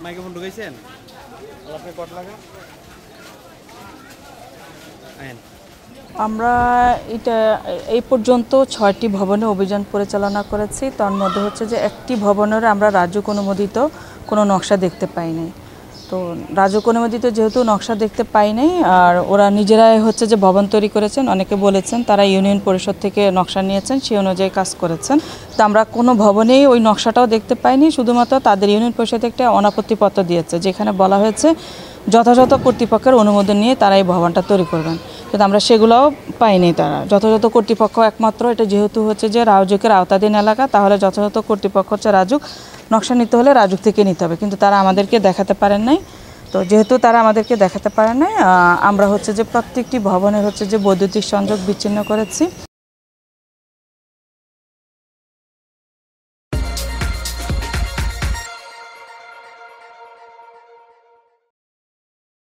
Microphone ঢুকাইছেন? আপনি কট লাগা আমরা এটা এই পর্যন্ত 6টি ভবনে অভিযান পরিচালনা করেছি। তার মধ্যে হচ্ছে যে একটি ভবনের আমরা রাজুক অনুমোদিত কোনো নকশা দেখতে পাই নাই। তো রাজুক অনুমোদিত যেহেতু নকশা দেখতে পাই নাই, আর ওরা নিজেরাই হচ্ছে যে ভবন তৈরি করেছেন, অনেকে বলেছেন তারা ইউনিয়ন পরিষদ থেকে নকশা নিয়েছেন, সেই অনুযায়ী কাজ করেছেন। তো আমরা কোনো ভবনেই ওই নকশাটাও দেখতে পাইনি, শুধুমাত্র তাদের ইউনিয়ন পরিষদ একটা অনাপত্তিপত্র দিয়েছে, যেখানে বলা হয়েছে যথাযথ কর্তৃপক্ষের অনুমোদন নিয়ে তারা এই ভবনটা তৈরি করবেন। কিন্তু আমরা সেগুলোও পাইনি। তারা যথাযথ কর্তৃপক্ষ একমাত্র, এটা যেহেতু হচ্ছে যে রাজুকের আওতাধীন এলাকা, তাহলে যথাযথ কর্তৃপক্ষ হচ্ছে রাজুক। নকশা নিতে হলে রাজুক থেকে নিতে হবে, কিন্তু তারা আমাদেরকে দেখাতে পারেন নাই। তো যেহেতু তারা আমাদেরকে দেখাতে পারেন নাই, আমরা হচ্ছে যে প্রত্যেকটি ভবনের হচ্ছে যে বৈদ্যুতিক সংযোগ বিচ্ছিন্ন করেছি।